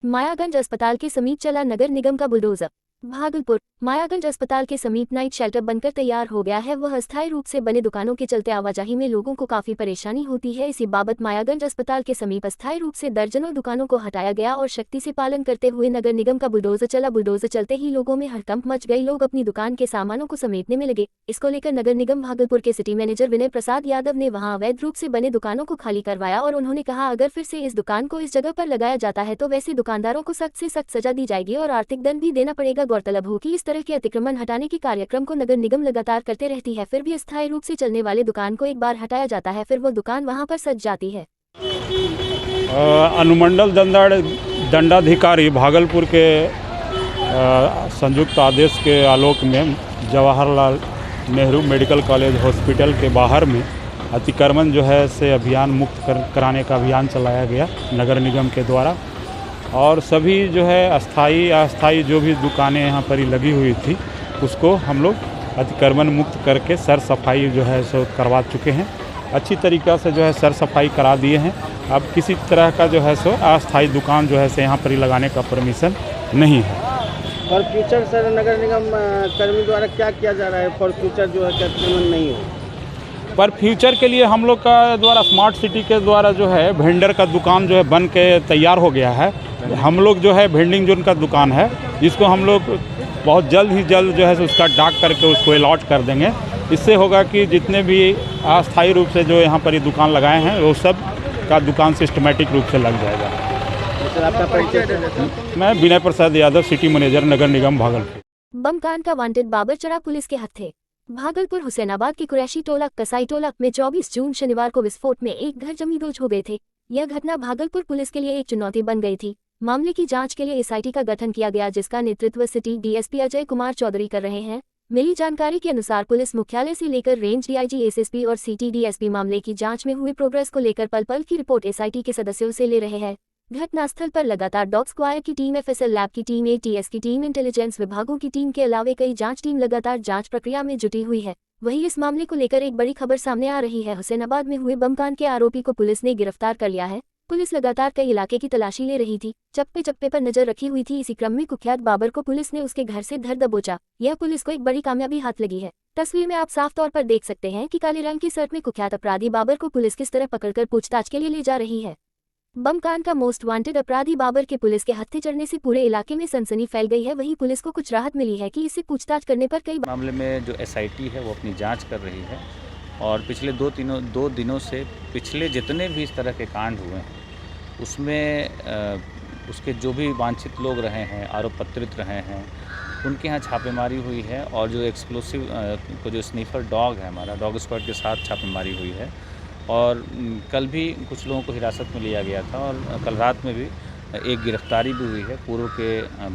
मायागंज अस्पताल के समीप चला नगर निगम का बुलडोजर। भागलपुर मायागंज अस्पताल के समीप नाइट शेल्टर बनकर तैयार हो गया है। वह अस्थायी रूप से बने दुकानों के चलते आवाजाही में लोगों को काफी परेशानी होती है। इसी बाबत मायागंज अस्पताल के समीप अस्थायी रूप से दर्जनों दुकानों को हटाया गया और सख्ती से पालन करते हुए नगर निगम का बुलडोजर चला। बुलडोजर चलते ही लोगों में हड़कंप मच गई। लोग अपनी दुकान के सामानों को समेटने में लगे। इसको लेकर नगर निगम भागलपुर के सिटी मैनेजर विनय प्रसाद यादव ने वहां अवैध रूप से बने दुकानों को खाली करवाया और उन्होंने कहा, अगर फिर से इस दुकान को इस जगह पर लगाया जाता है तो वैसे दुकानदारों को सख्त से सख्त सजा दी जाएगी और आर्थिक दंड भी देना पड़ेगा। गौरतलब हो कि इस तरह के अतिक्रमण हटाने के कार्यक्रम को नगर निगम लगातार करते रहती है। फिर भी अस्थायी रूप से चलने वाले दुकान को एक बार हटाया जाता है, फिर वो दुकान वहां पर सज जाती है। अनुमंडल दंडाधिकारी भागलपुर के संयुक्त आदेश के आलोक में Jawaharlal Nehru medical college hospital के बाहर में अतिक्रमण जो है से अभियान मुक्त कराने का अभियान चलाया गया नगर निगम के द्वारा। और सभी जो है अस्थाई जो भी दुकानें यहाँ पर लगी हुई थी उसको हम लोग अतिक्रमण मुक्त करके सर सफाई जो है सो करवा चुके हैं। अच्छी तरीक़ा से जो है सर सफाई करा दिए हैं। अब किसी तरह का जो है सो अस्थाई दुकान जो है से यहाँ पर लगाने का परमिशन नहीं है। फॉर फ्यूचर सर नगर निगम कर्मी द्वारा क्या किया जा रहा है फॉर फ्यूचर जो है कि अतिक्रमण नहीं हो? पर फ्यूचर के लिए हम लोग का द्वारा स्मार्ट सिटी के द्वारा जो है वेंडर का दुकान जो है बन के तैयार हो गया है। हम लोग जो है वेंडिंग जोन का दुकान है जिसको हम लोग बहुत जल्द ही जल्द जो है उसका डाक करके उसको अलॉट कर देंगे। इससे होगा कि जितने भी अस्थायी रूप से जो यहाँ पर ये दुकान लगाए हैं वो सब का दुकान सिस्टमेटिक रूप से लग जाएगा। सर आपका परिचय? मैं विनय प्रसाद यादव, सिटी मैनेजर, नगर निगम भागलपुर। बम कांड का वांटेड बाबर चढ़ा पुलिस के हत्थे। भागलपुर हुसैनाबाद के कुरैशी टोला कसाई टोला में 24 जून शनिवार को विस्फोट में एक घर जमींदोज हो गए थे। यह घटना भागलपुर पुलिस के लिए एक चुनौती बन गई थी। मामले की जांच के लिए एसआईटी का गठन किया गया जिसका नेतृत्व सिटी डीएसपी अजय कुमार चौधरी कर रहे हैं। मिली जानकारी के अनुसार पुलिस मुख्यालय से लेकर रेंज डीआईजी, एसएसपी और सिटी डीएसपी मामले की जांच में हुई प्रोग्रेस को लेकर पल पल की रिपोर्ट एसआईटी के सदस्यों से ले रहे हैं। घटनास्थल पर लगातार डॉग स्क्वायर की टीम, एफएसएल लैब की टीम, एटीएस की टीम, इंटेलिजेंस विभागों की टीम के अलावा कई जांच टीम लगातार जांच प्रक्रिया में जुटी हुई है। वहीं इस मामले को लेकर एक बड़ी खबर सामने आ रही है। हुसैनाबाद में हुए बम कांड के आरोपी को पुलिस ने गिरफ्तार कर लिया है। पुलिस लगातार कई इलाके की तलाशी ले रही थी, चप्पे चप्पे पर नजर रखी हुई थी। इसी क्रम में कुख्यात बाबर को पुलिस ने उसके घर से धर दबोचा। यह पुलिस को एक बड़ी कामयाबी हाथ लगी है। तस्वीर में आप साफ तौर पर देख सकते हैं कि काले रंग की शर्ट में कुख्यात अपराधी बाबर को पुलिस किस तरह पकड़कर पूछताछ के लिए ले जा रही है। बम कांड का मोस्ट वांटेड अपराधी बाबर के पुलिस के हत्थे चढ़ने से पूरे इलाके में सनसनी फैल गई है। वहीं पुलिस को कुछ राहत मिली है कि इससे पूछताछ करने पर कई मामले में जो एसआईटी है वो अपनी जांच कर रही है और पिछले दो दिनों से पिछले जितने भी इस तरह के कांड हुए हैं उसमें उसके जो भी वांछित लोग रहे हैं, आरोप पत्रित रहे हैं, उनके यहाँ छापेमारी हुई है। और जो एक्सप्लोसिव को जो स्नीफर डॉग है हमारा डॉग स्क्वाड के साथ छापेमारी हुई है। और कल भी कुछ लोगों को हिरासत में लिया गया था और कल रात में भी एक गिरफ्तारी भी हुई है। पूर्व के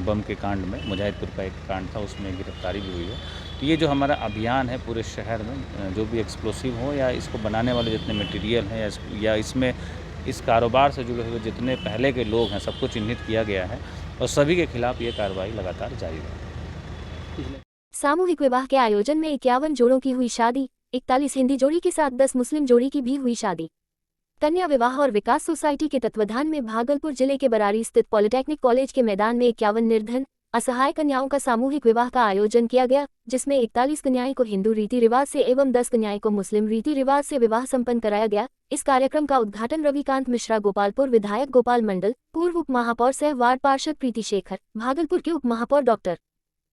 बम के कांड में मुजाहिदपुर का एक कांड था, उसमें गिरफ्तारी भी हुई है। तो ये जो हमारा अभियान है पूरे शहर में जो भी एक्सप्लोसिव हो या इसको बनाने वाले जितने मटेरियल हैं या इसमें इस कारोबार से जुड़े हुए जितने पहले के लोग हैं सबको चिन्हित किया गया है और सभी के खिलाफ ये कार्रवाई लगातार जारी है। सामूहिक विवाह के आयोजन में 51 जोड़ों की हुई शादी। 41 हिंदी जोड़ी के साथ 10 मुस्लिम जोड़ी की भी हुई शादी। कन्या विवाह और विकास सोसाइटी के तत्वाधान में भागलपुर जिले के बरारी स्थित पॉलिटेक्निक कॉलेज के मैदान में 51 निर्धन असहाय कन्याओं का सामूहिक विवाह का आयोजन किया गया, जिसमें 41 कन्याएं को हिंदू रीति रिवाज से एवं 10 कन्याएं को मुस्लिम रीति रिवाज से विवाह संपन्न कराया गया। इस कार्यक्रम का उद्घाटन रविकांत मिश्रा, गोपालपुर विधायक गोपाल मंडल, पूर्व उप महापौर सह वार्ड पार्षद प्रीति शेखर, भागलपुर के उप महापौर डॉक्टर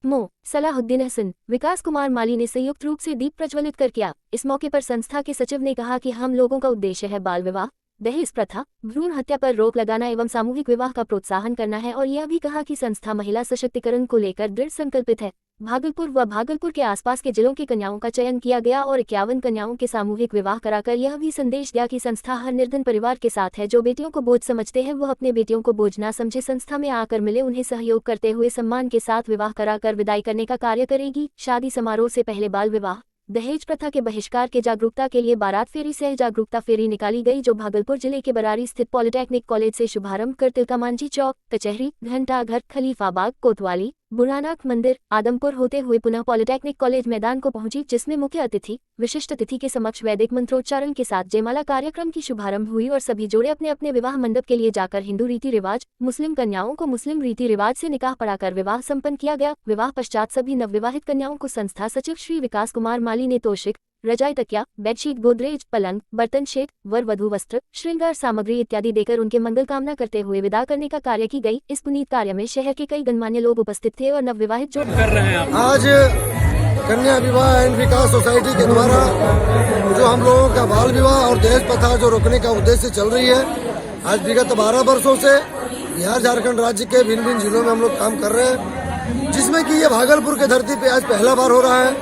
मो सलाहुद्दीन हसन, विकास कुमार माली ने संयुक्त रूप से दीप प्रज्वलित कर किया। इस मौके पर संस्था के सचिव ने कहा कि हम लोगों का उद्देश्य है बाल विवाह, दहेज प्रथा, भ्रूण हत्या पर रोक लगाना एवं सामूहिक विवाह का प्रोत्साहन करना है। और यह भी कहा कि संस्था महिला सशक्तिकरण को लेकर दृढ़ संकल्पित है। भागलपुर व भागलपुर के आसपास के जिलों की कन्याओं का चयन किया गया और 51 कन्याओं के सामूहिक विवाह कराकर यह भी संदेश दिया कि संस्था हर निर्धन परिवार के साथ है। जो बेटियों को बोझ समझते हैं वह अपने बेटियों को बोझ ना समझे, संस्था में आकर मिले, उन्हें सहयोग करते हुए सम्मान के साथ विवाह कराकर विदाई करने का कार्य करेगी। शादी समारोह से पहले बाल विवाह, दहेज प्रथा के बहिष्कार के जागरूकता के लिए बारात फेरी सह जागरूकता फेरी निकाली गई, जो भागलपुर जिले के बरारी स्थित पॉलिटेक्निक कॉलेज से शुभारंभ कर तिलका मांझी चौक, कचहरी, घंटाघर, खलीफाबाग, कोतवाली, बुरानाक मंदिर आदमपुर होते हुए पुनः पॉलिटेक्निक कॉलेज मैदान को पहुंची, जिसमें मुख्य अतिथि विशिष्ट अतिथि के समक्ष वैदिक मंत्रोच्चारण के साथ जयमाला कार्यक्रम की शुभारंभ हुई और सभी जोड़े अपने अपने विवाह मंडप के लिए जाकर हिंदू रीति रिवाज, मुस्लिम कन्याओं को मुस्लिम रीति रिवाज से निकाह पढ़ाकर विवाह संपन्न किया गया। विवाह पश्चात सभी नवविवाहित कन्याओं को संस्था सचिव श्री विकास कुमार माली ने तोशिक, रजाई, तकिया, बेडशीट, गोदरेज, पलंग, बर्तन शेड, वर वधू वस्त्र, श्रृंगार सामग्री इत्यादि देकर उनके मंगल कामना करते हुए विदा करने का कार्य की गई। इस पुनीत कार्य में शहर के कई गणमान्य लोग उपस्थित थे और नवविवाहित जोड़ आज कन्या विवाह एंड विकास सोसाइटी के द्वारा जो हम लोगों का बाल विवाह और दहेज प्रथा जो रोकने का उद्देश्य चल रही है, आज विगत 12 वर्षों से बिहार झारखंड राज्य के भिन्न भिन्न जिलों में हम लोग काम कर रहे हैं, जिसमें कि ये भागलपुर के धरती पे आज पहला बार हो रहा है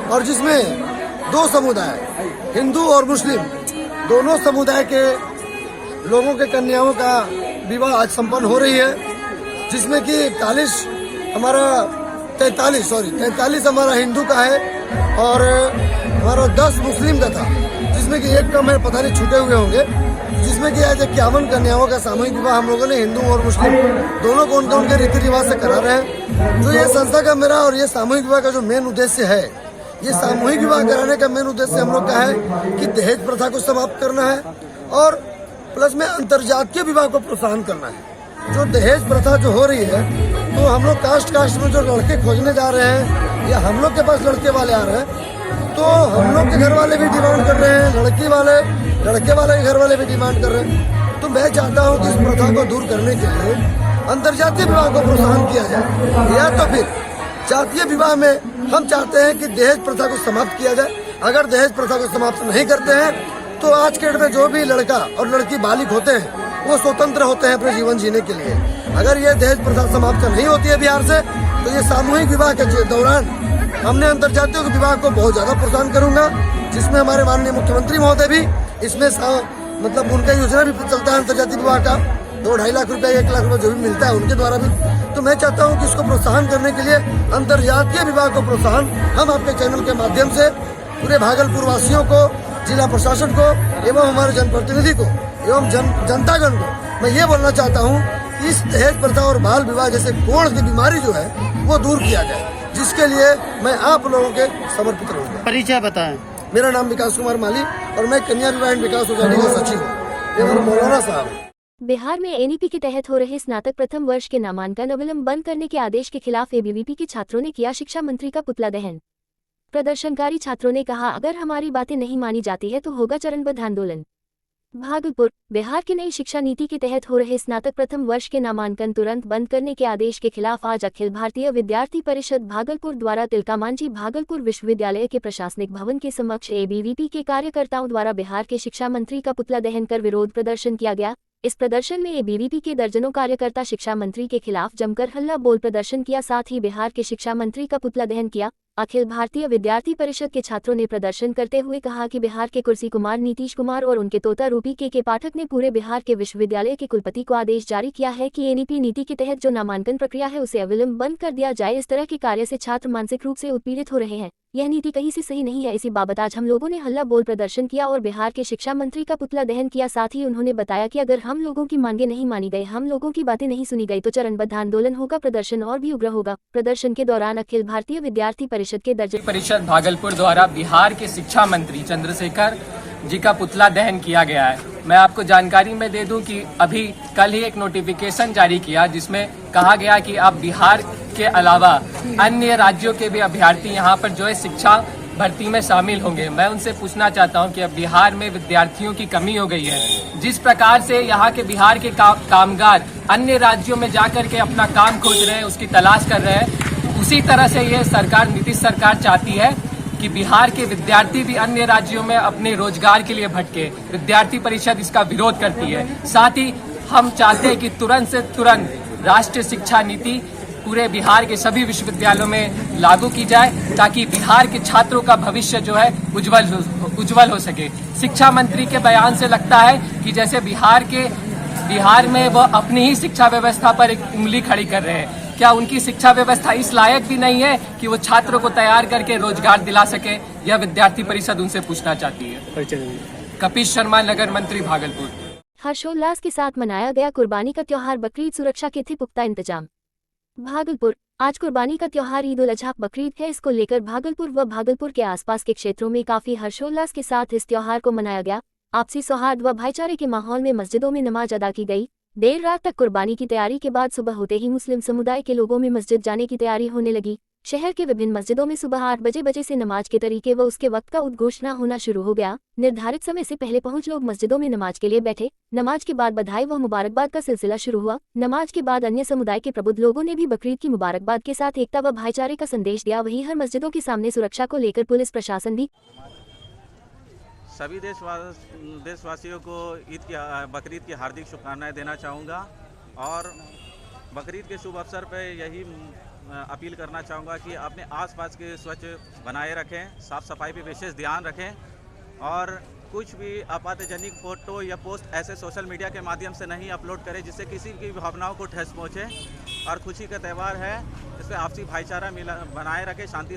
और जिसमें दो समुदाय हिंदू और मुस्लिम दोनों समुदाय के लोगों के कन्याओं का विवाह आज संपन्न हो रही है, जिसमें कि 43 हमारा हिंदू का है और हमारा 10 मुस्लिम का था, जिसमें कि एक कम है, पता नहीं छूटे हुए होंगे, जिसमें कि आज 51 कन्याओं का सामूहिक विवाह हम लोगों ने हिंदू और मुस्लिम दोनों को उनके रीति रिवाज से करा रहे हैं। जो ये संस्था का मेरा और ये सामूहिक विवाह का जो मेन उद्देश्य है, ये सामूहिक विवाह कराने का मेन उद्देश्य हम लोग का है कि दहेज प्रथा को समाप्त करना है और प्लस में अंतर्जातीय विवाह को प्रोत्साहन करना है। जो दहेज प्रथा जो हो रही है, तो हम लोग कास्ट में जो लड़के खोजने जा रहे हैं या हम लोग के पास लड़के वाले आ रहे हैं, तो हम लोग के घर वाले भी डिमांड कर रहे हैं, लड़के वाले के घर वाले भी डिमांड कर रहे हैं। तो मैं चाहता हूँ कि इस प्रथा को दूर करने के लिए अंतर्जातीय विवाह को प्रोत्साहन किया जाए, या तो फिर जातीय विवाह में हम चाहते हैं कि दहेज प्रथा को समाप्त किया जाए। अगर दहेज प्रथा को समाप्त नहीं करते हैं तो आज के डेट में जो भी लड़का और लड़की बालिग होते हैं वो स्वतंत्र होते हैं अपने जीवन जीने के लिए। अगर ये दहेज प्रथा समाप्त नहीं होती है बिहार से, तो ये सामूहिक विवाह के दौरान हमने अंतर्जातीय विवाह को बहुत ज्यादा प्रोत्साहन करूंगा, जिसमें हमारे माननीय मुख्यमंत्री महोदय भी इसमें मतलब उनका योजना भी चलता है अंतर्जातीय विवाह का, 2-2.5 लाख रुपया 1 लाख रुपया जो भी मिलता है उनके द्वारा भी। तो मैं चाहता हूं कि इसको प्रोत्साहन करने के लिए अंतर्जातीय विवाह को प्रोत्साहन हम आपके चैनल के माध्यम से पूरे भागलपुर वासियों को, जिला प्रशासन को एवं हमारे जनप्रतिनिधि को एवं जनतागण को मैं ये बोलना चाहता हूं कि इस दहेज प्रथा और बाल विवाह जैसे कोढ़ की बीमारी जो है वो दूर किया जाए, जिसके लिए मैं आप लोगों के समर्पित रहूंगा। परिचय बताएं। मेरा नाम विकास कुमार माली और मैं कन्या विवाह एंड विकास सोसाइटी का सचिव हूँ। ये मौलाना साहब। बिहार में एनईपी के तहत हो रहे स्नातक प्रथम वर्ष के नामांकन अविलंब बंद करने के आदेश के खिलाफ एबीवीपी के छात्रों ने किया शिक्षा मंत्री का पुतला दहन। प्रदर्शनकारी छात्रों ने कहा, अगर हमारी बातें नहीं मानी जाती है तो होगा चरणबद्ध आंदोलन। भागलपुर बिहार की नई शिक्षा नीति के तहत हो रहे स्नातक प्रथम वर्ष के नामांकन तुरंत बंद करने के आदेश के खिलाफ आज अखिल भारतीय विद्यार्थी परिषद भागलपुर द्वारा तिलकामांझी भागलपुर विश्वविद्यालय के प्रशासनिक भवन के समक्ष एबीवीपी के कार्यकर्ताओं द्वारा बिहार के शिक्षा मंत्री का पुतला दहन कर विरोध प्रदर्शन किया गया। इस प्रदर्शन में एबीवीपी के दर्जनों कार्यकर्ता शिक्षा मंत्री के खिलाफ जमकर हल्ला बोल प्रदर्शन किया, साथ ही बिहार के शिक्षा मंत्री का पुतला दहन किया। अखिल भारतीय विद्यार्थी परिषद के छात्रों ने प्रदर्शन करते हुए कहा कि बिहार के कुर्सी कुमार नीतीश कुमार और उनके तोता रूपी के पाठक ने पूरे बिहार के विश्वविद्यालय के कुलपति को आदेश जारी किया है कि एनईपी नीति के तहत जो नामांकन प्रक्रिया है उसे अविलंब बंद कर दिया जाए। इस तरह के कार्य से छात्र मानसिक रूप से उत्पीड़ित हो रहे हैं। यह नीति कहीं से सही नहीं है। इसी बाबत आज हम लोगों ने हल्ला बोल प्रदर्शन किया और बिहार के शिक्षा मंत्री का पुतला दहन किया। साथ ही उन्होंने बताया कि अगर हम लोगों की मांगे नहीं मानी गई, हम लोगों की बातें नहीं सुनी गई तो चरणबद्ध आंदोलन होगा, प्रदर्शन और भी उग्र होगा। प्रदर्शन के दौरान अखिल भारतीय विद्यार्थी परिषद के दर्जन परिषद भागलपुर द्वारा बिहार के शिक्षा मंत्री चंद्रशेखर जी का पुतला दहन किया गया है। मैं आपको जानकारी में दे दूं कि अभी कल ही एक नोटिफिकेशन जारी किया जिसमें कहा गया कि अब बिहार के अलावा अन्य राज्यों के भी अभ्यर्थी यहाँ पर जो है शिक्षा भर्ती में शामिल होंगे। मैं उनसे पूछना चाहता हूँ कि अब बिहार में विद्यार्थियों की कमी हो गई है। जिस प्रकार से यहाँ के बिहार के कामगार अन्य राज्यों में जाकर के अपना काम खोज रहे हैं, उसकी तलाश कर रहे हैं, उसी तरह से ये सरकार, नीतीश सरकार चाहती है कि बिहार के विद्यार्थी भी अन्य राज्यों में अपने रोजगार के लिए भटके। विद्यार्थी परिषद इसका विरोध करती है। साथ ही हम चाहते हैं कि तुरंत से तुरंत राष्ट्रीय शिक्षा नीति पूरे बिहार के सभी विश्वविद्यालयों में लागू की जाए ताकि बिहार के छात्रों का भविष्य जो है उज्जवल हो सके। शिक्षा मंत्री के बयान से लगता है कि जैसे बिहार में वह अपनी ही शिक्षा व्यवस्था पर एक उंगली खड़ी कर रहे हैं। क्या उनकी शिक्षा व्यवस्था इस लायक भी नहीं है कि वो छात्रों को तैयार करके रोजगार दिला सके? यह विद्यार्थी परिषद उनसे पूछना चाहती है। कपिश शर्मा, नगर मंत्री, भागलपुर। हर्षोल्लास के साथ मनाया गया कुर्बानी का त्योहार बकरीद, सुरक्षा के थे पुख्ता इंतजाम। भागलपुर आज कुर्बानी का त्योहार ईद उल अजहा बकरीद है। इसको लेकर भागलपुर व भागलपुर के आसपास के क्षेत्रों में काफी हर्षोल्लास के साथ इस त्योहार को मनाया गया। आपसी सौहार्द व भाईचारे के माहौल में मस्जिदों में नमाज अदा की गई। देर रात तक कुर्बानी की तैयारी के बाद सुबह होते ही मुस्लिम समुदाय के लोगों में मस्जिद जाने की तैयारी होने लगी। शहर के विभिन्न मस्जिदों में सुबह 8 बजे से नमाज के तरीके व उसके वक्त का उद्घोषणा होना शुरू हो गया। निर्धारित समय से पहले पहुंच लोग मस्जिदों में नमाज के लिए बैठे। नमाज के बाद बधाई व मुबारकबाद का सिलसिला शुरू हुआ। नमाज के बाद अन्य समुदाय के प्रबुद्ध लोगों ने भी बकरीद की मुबारकबाद के साथ एकता व भाईचारे का संदेश दिया। वहीं हर मस्जिदों के सामने सुरक्षा को लेकर पुलिस प्रशासन भी सभी देशवासियों को बकरीद की हार्दिक शुभकामनाएं देना चाहूँगा और बकरीद के शुभ अवसर पर यही अपील करना चाहूँगा कि अपने आसपास के स्वच्छ बनाए रखें, साफ़ सफाई पे विशेष ध्यान रखें और कुछ भी आपत्तिजनक फ़ोटो या पोस्ट ऐसे सोशल मीडिया के माध्यम से नहीं अपलोड करें जिससे किसी की भावनाओं को ठेस पहुँचे। और खुशी का त्यौहार है, इसमें आपसी भाईचारा बनाए रखें, शांति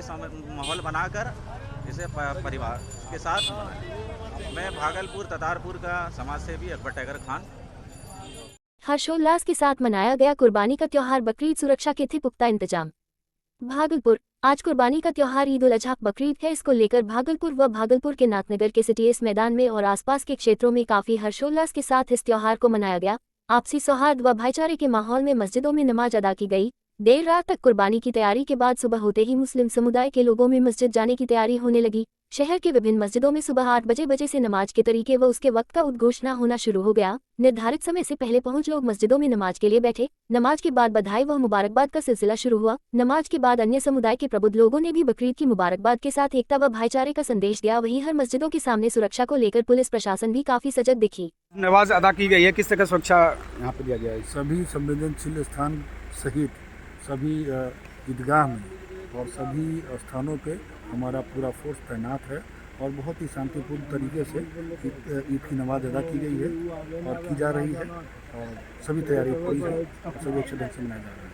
माहौल बनाकर इसे परिवार के साथ। मैं भागलपुर ततारपुर का समाज सेवी अकबर टाइगर खान। हर्षोल्लास के साथ मनाया गया कुर्बानी का त्योहार बकरीद। सुरक्षा के थे पुख्ता इंतजाम। भागलपुर आज कुर्बानी का त्योहार ईद उल अजहा बकरीद है। इसको लेकर भागलपुर व भागलपुर के नाथनगर के सिटीएस मैदान में और आसपास के क्षेत्रों में काफी हर्षोल्लास के साथ इस त्योहार को मनाया गया। आपसी सौहार्द व भाईचारे के माहौल में मस्जिदों में नमाज अदा की गई। देर रात तक कुर्बानी की तैयारी के बाद सुबह होते ही मुस्लिम समुदाय के लोगों में मस्जिद जाने की तैयारी होने लगी। शहर के विभिन्न मस्जिदों में सुबह 8 बजे से नमाज के तरीके व उसके वक्त का उद्घोषणा होना शुरू हो गया। निर्धारित समय से पहले पहुंच लोग मस्जिदों में नमाज के लिए बैठे। नमाज के बाद बधाई व मुबारकबाद का सिलसिला शुरू हुआ। नमाज के बाद अन्य समुदाय के प्रबुद्ध लोगों ने भी बकरीद की मुबारकबाद के साथ एकता व भाईचारे का संदेश दिया। वहीं हर मस्जिदों के सामने सुरक्षा को लेकर पुलिस प्रशासन भी काफी सजग दिखी। नमाज अदा की गई है, किस तरह सुरक्षा यहाँ पर दिया गया है? सभी संवेदनशील स्थान सहित सभी ईदगाह में और सभी स्थानों पे हमारा पूरा फोर्स तैनात है और बहुत ही शांतिपूर्ण तरीके से ईद की नमाज अदा की गई है और की जा रही है और सभी तैयारी पूरी है, सभी अच्छे ढंग से मनाया जा रहा है।